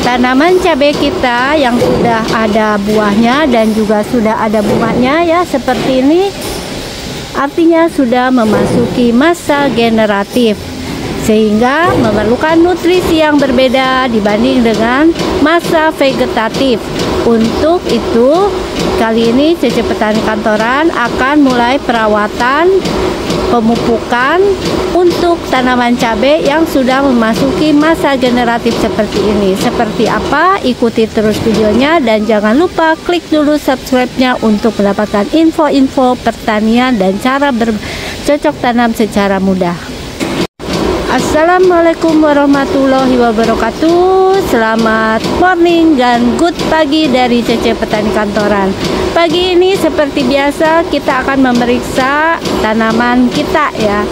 tanaman cabai kita yang sudah ada buahnya dan juga sudah ada bunganya ya seperti ini, artinya sudah memasuki masa generatif sehingga memerlukan nutrisi yang berbeda dibanding dengan masa vegetatif. Untuk itu kali ini CC Petani Kantoran akan mulai perawatan pemupukan untuk tanaman cabai yang sudah memasuki masa generatif seperti ini. Seperti apa? Ikuti terus videonya dan jangan lupa klik dulu subscribe-nya untuk mendapatkan info-info pertanian dan cara bercocok tanam secara mudah. Assalamualaikum warahmatullahi wabarakatuh. Selamat morning dan good pagi dari CC Petani Kantoran. Pagi ini seperti biasa kita akan memeriksa tanaman kita ya.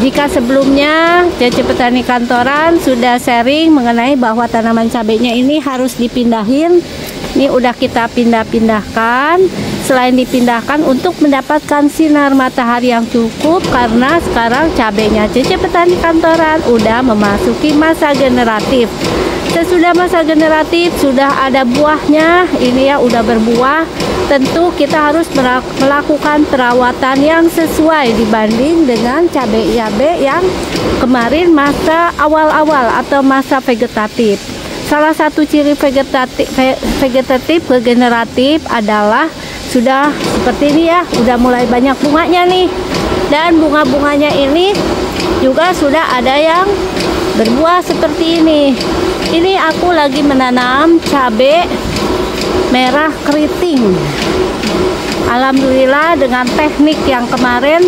Jika sebelumnya CC Petani Kantoran sudah sharing mengenai bahwa tanaman cabenya ini harus dipindahin, ini udah kita pindah-pindahkan. Selain dipindahkan untuk mendapatkan sinar matahari yang cukup, karena sekarang cabenya CC Petani Kantoran udah memasuki masa generatif. Sesudah masa generatif sudah ada buahnya, ini ya udah berbuah. Tentu kita harus melakukan perawatan yang sesuai dibanding dengan cabai-cabai yang kemarin masa awal-awal atau masa vegetatif. Salah satu ciri vegetatif ke generatif adalah sudah seperti ini ya, udah mulai banyak bunganya nih, dan bunga-bunganya ini juga sudah ada yang berbuah seperti ini. Ini aku lagi menanam cabai merah keriting. Alhamdulillah dengan teknik yang kemarin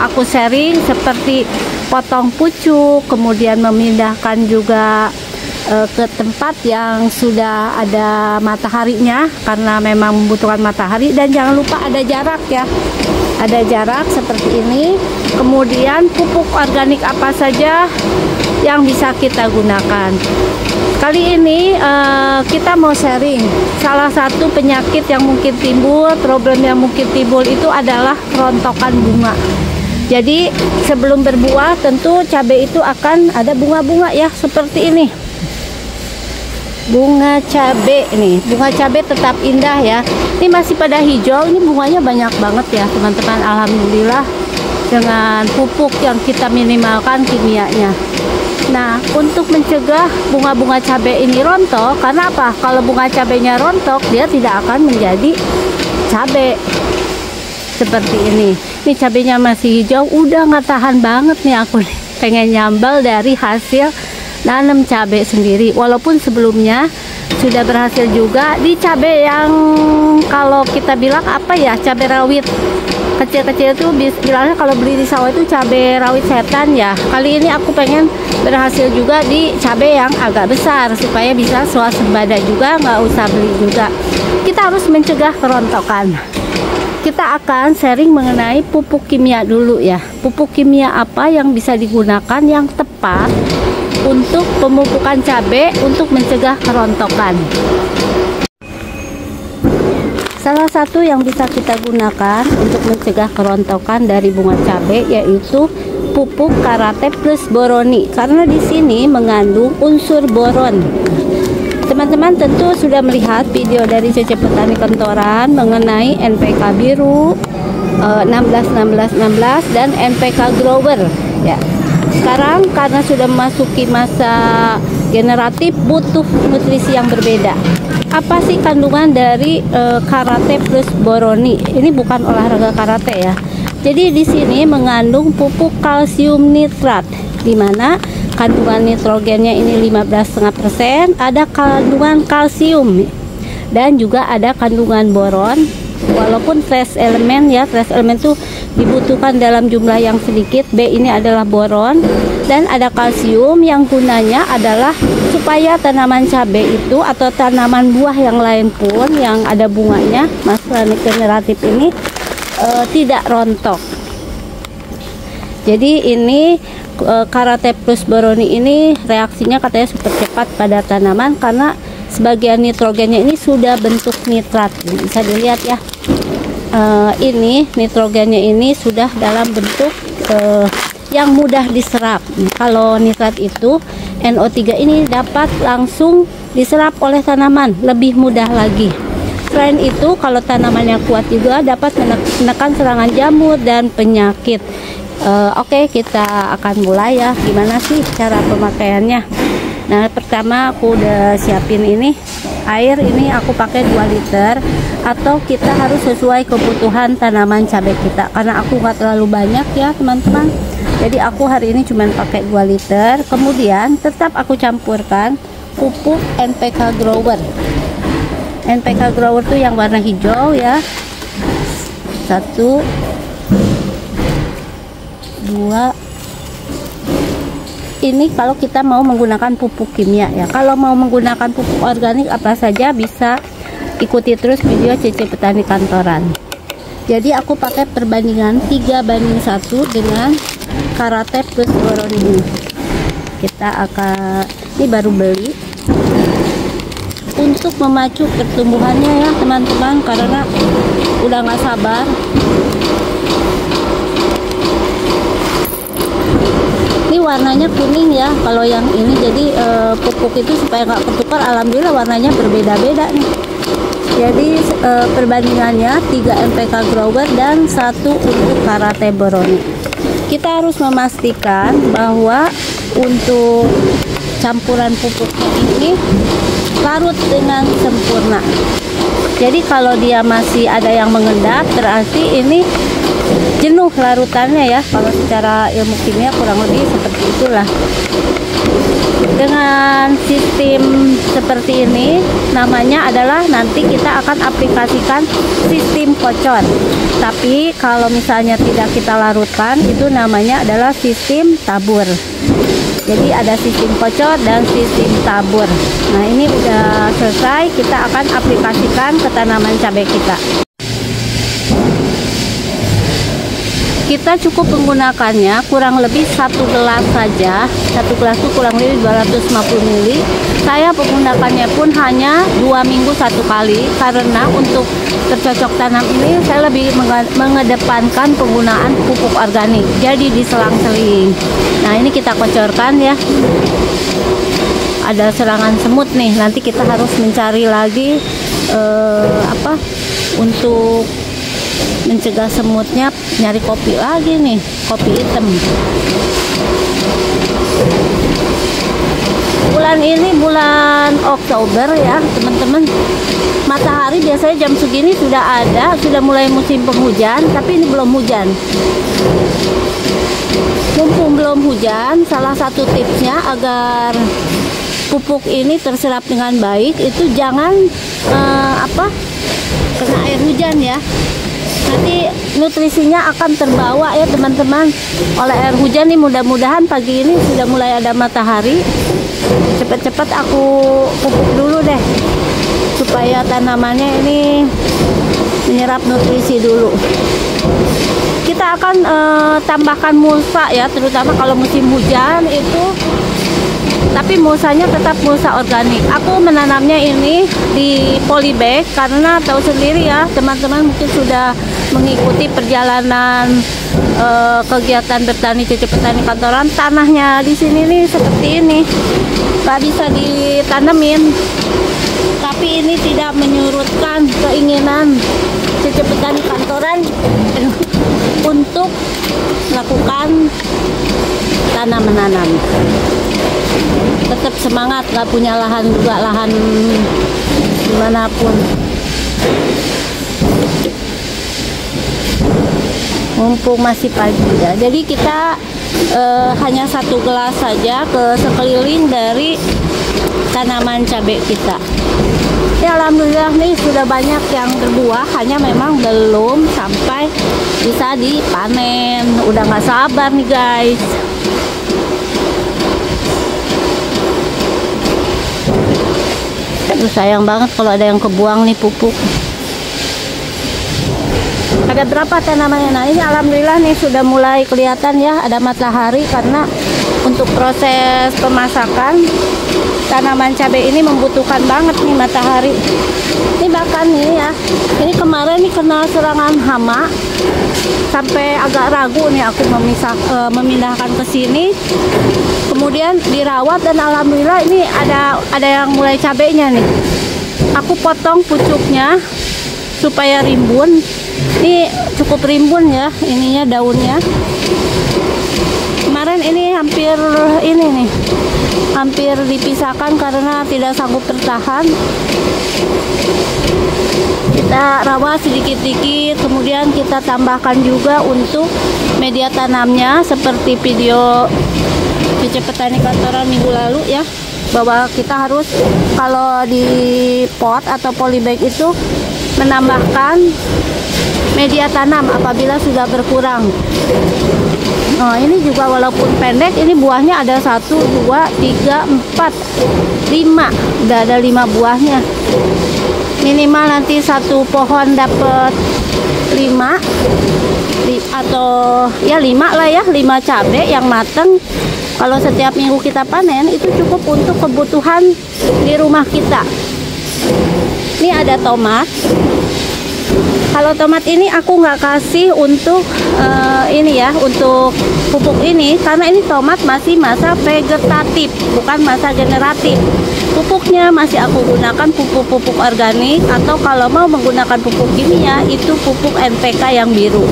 aku sharing seperti potong pucuk, kemudian memindahkan juga ke tempat yang sudah ada mataharinya karena memang membutuhkan matahari, dan jangan lupa ada jarak ya, ada jarak seperti ini. Kemudian pupuk organik apa saja yang bisa kita gunakan. Kali ini kita mau sharing salah satu penyakit yang mungkin timbul, problem yang mungkin timbul itu adalah kerontokan bunga. Jadi sebelum berbuah tentu cabai itu akan ada bunga-bunga ya seperti ini. Bunga cabai nih, bunga cabai tetap indah ya. Ini masih pada hijau, ini bunganya banyak banget ya teman-teman. Alhamdulillah dengan pupuk yang kita minimalkan kimianya. Nah, untuk mencegah bunga-bunga cabai ini rontok, karena apa? Kalau bunga cabainya rontok, dia tidak akan menjadi cabai seperti ini. Ini cabainya masih hijau, udah nggak tahan banget nih aku nih. Pengen nyambal dari hasil nanam cabai sendiri, walaupun sebelumnya sudah berhasil juga di cabai yang kalau kita bilang apa ya, cabai rawit kecil-kecil itu bilangnya kalau beli di sawah itu cabai rawit setan ya. Kali ini aku pengen berhasil juga di cabai yang agak besar supaya bisa swasembada juga, nggak usah beli juga. Kita harus mencegah kerontokan. Kita akan sharing mengenai pupuk kimia dulu ya. Pupuk kimia apa yang bisa digunakan yang tepat untuk pemupukan cabai untuk mencegah kerontokan. Salah satu yang bisa kita gunakan untuk mencegah kerontokan dari bunga cabai yaitu pupuk Karate Plus Boroni, karena di sini mengandung unsur boron. Teman-teman tentu sudah melihat video dari CC Petani Kantoran mengenai NPK biru 16 dan NPK grower ya. Sekarang karena sudah memasuki masa generatif butuh nutrisi yang berbeda. Apa sih kandungan dari Karate Plus Boroni? Ini bukan olahraga karate ya. Jadi di sini mengandung pupuk kalsium nitrat, di mana kandungan nitrogennya ini 15,5%, ada kandungan kalsium dan juga ada kandungan boron. Walaupun trace elemen ya, trace elemen itu dibutuhkan dalam jumlah yang sedikit. B ini adalah boron dan ada kalsium yang gunanya adalah supaya tanaman cabai itu atau tanaman buah yang lain pun yang ada bunganya masa generatif ini tidak rontok. Jadi ini Karate Plus Boroni ini reaksinya katanya super cepat pada tanaman karena sebagian nitrogennya ini sudah bentuk nitrat. Bisa dilihat ya, ini nitrogennya ini sudah dalam bentuk yang mudah diserap. Kalau nitrat itu NO3 ini dapat langsung diserap oleh tanaman lebih mudah lagi. Selain itu, kalau tanamannya kuat juga dapat menekan serangan jamur dan penyakit. Oke, kita akan mulai ya. Gimana sih cara pemakaiannya? Nah, pertama aku udah siapin ini air, ini aku pakai 2 liter, atau kita harus sesuai kebutuhan tanaman cabai kita, karena aku nggak terlalu banyak ya teman-teman. Jadi aku hari ini cuma pakai 2 liter. Kemudian tetap aku campurkan pupuk NPK Grower. NPK Grower tuh yang warna hijau ya. 1, 2. Ini kalau kita mau menggunakan pupuk kimia ya. Kalau mau menggunakan pupuk organik apa saja bisa ikuti terus video Cece Petani Kantoran. Jadi aku pakai perbandingan 3:1 dengan Karate plus boron ini. Kita akan, ini baru beli, untuk memacu pertumbuhannya ya teman-teman, karena udah nggak sabar. Ini warnanya kuning ya kalau yang ini, jadi pupuk itu supaya nggak ketukar. Alhamdulillah warnanya berbeda-beda nih. Jadi perbandingannya 3 NPK Grower dan 1 untuk Karate Boroni. Kita harus memastikan bahwa untuk campuran pupuknya ini larut dengan sempurna. Jadi kalau dia masih ada yang mengendap, berarti ini jenuh larutannya ya. Kalau secara ilmu kimia kurang lebih seperti itulah. Dengan sistem seperti ini, namanya adalah nanti kita akan aplikasikan sistem kocor. Tapi kalau misalnya tidak kita larutkan, itu namanya adalah sistem tabur. Jadi ada sistem kocor dan sistem tabur. Nah, ini udah selesai, kita akan aplikasikan ke tanaman cabai kita. Kita cukup menggunakannya kurang lebih 1 gelas saja. 1 gelas itu kurang lebih 250 ml. Saya menggunakannya pun hanya 2 minggu 1 kali, karena untuk bercocok tanam ini saya lebih mengedepankan penggunaan pupuk organik. Jadi diselang-seling. Nah, ini kita kocorkan ya. Ada serangan semut nih. Nanti kita harus mencari lagi untuk mencegah semutnya, nyari kopi lagi nih, kopi hitam. Bulan ini bulan Oktober ya teman-teman. Matahari biasanya jam segini sudah ada, sudah mulai musim penghujan, tapi ini belum hujan. Mumpung belum hujan, salah satu tipsnya agar pupuk ini terserap dengan baik itu jangan kena air hujan ya. Nanti nutrisinya akan terbawa ya teman-teman oleh air hujan nih. Mudah-mudahan pagi ini sudah mulai ada matahari. Cepat-cepat aku pupuk dulu deh, supaya tanamannya ini menyerap nutrisi dulu. Kita akan tambahkan mulsa ya, terutama kalau musim hujan itu. Tapi mulsanya tetap mulsa organik. Aku menanamnya ini di polybag karena tahu sendiri ya teman-teman, mungkin sudah mengikuti perjalanan kegiatan bertani Cece Petani Kantoran. Tanahnya di sini nih seperti ini, nggak bisa ditanemin. Tapi ini tidak menyurutkan keinginan Cece Petani Kantoran untuk melakukan tanam menanam. Tetap semangat, nggak punya lahan juga, lahan dimanapun. Mumpung masih pagi ya, jadi kita hanya 1 gelas saja ke sekeliling dari tanaman cabai kita. Ya alhamdulillah nih sudah banyak yang berbuah, hanya memang belum sampai bisa dipanen. Udah nggak sabar nih guys. Aduh, sayang banget kalau ada yang kebuang nih pupuk. Ada berapa tanamannya? Nah, ini alhamdulillah nih sudah mulai kelihatan ya ada matahari, karena untuk proses pemasakan tanaman cabai ini membutuhkan banget nih matahari. Ini bahkan nih ya, ini kemarin nih kena serangan hama, sampai agak ragu nih aku memindahkan ke sini. Kemudian dirawat dan alhamdulillah ini ada yang mulai cabenya nih. Aku potong pucuknya supaya rimbun. Ini cukup rimbun ya ininya, daunnya. Kemarin ini hampir dipisahkan karena tidak sanggup bertahan. Kita rawat sedikit-sedikit, kemudian kita tambahkan juga untuk media tanamnya seperti video Cece Petani Kantoran minggu lalu ya, bahwa kita harus kalau di pot atau polybag itu menambahkan media tanam apabila sudah berkurang. Nah, ini juga walaupun pendek, ini buahnya ada 1, 2, 3, 4, 5. Udah ada 5 buahnya. Minimal nanti satu pohon dapat 5 atau ya 5 lah ya, 5 cabai yang mateng. Kalau setiap minggu kita panen itu cukup untuk kebutuhan di rumah kita. Ini ada tomat. Kalau tomat ini aku nggak kasih untuk ini ya, untuk pupuk ini, karena ini tomat masih masa vegetatif, bukan masa generatif. Pupuknya masih aku gunakan pupuk-pupuk organik, atau kalau mau menggunakan pupuk kimia itu pupuk NPK yang biru.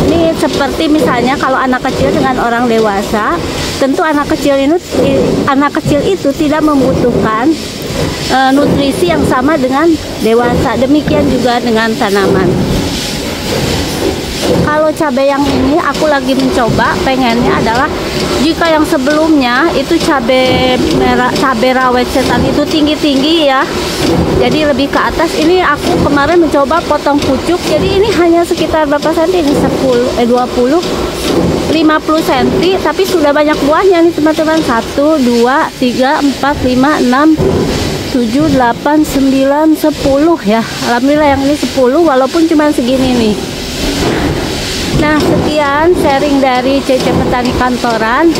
Ini seperti misalnya kalau anak kecil dengan orang dewasa, tentu anak kecil itu tidak membutuhkan nutrisi yang sama dengan dewasa. Demikian juga dengan tanaman. Kalau cabai yang ini aku lagi mencoba, pengennya adalah jika yang sebelumnya itu cabai merah, cabai rawit setan itu tinggi-tinggi ya, jadi lebih ke atas. Ini aku kemarin mencoba potong pucuk, jadi ini hanya sekitar berapa senti ini, 20, 50 cm, tapi sudah banyak buahnya nih teman-teman. 1, 2, 3, 4, 5, 6, 7, 8, 9, 10 ya. Alhamdulillah yang ini 10 walaupun cuma segini nih. Nah, sekian sharing dari Cece Petani Kantoran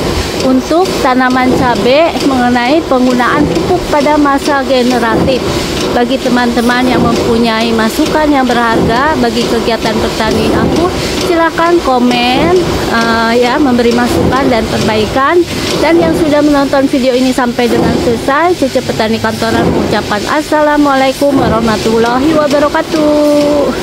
untuk tanaman cabai mengenai penggunaan pupuk pada masa generatif. Bagi teman-teman yang mempunyai masukan yang berharga bagi kegiatan bertani aku, silakan komen ya, memberi masukan dan perbaikan. Dan yang sudah menonton video ini sampai dengan selesai, Cece Petani Kantoran mengucapkan assalamualaikum warahmatullahi wabarakatuh.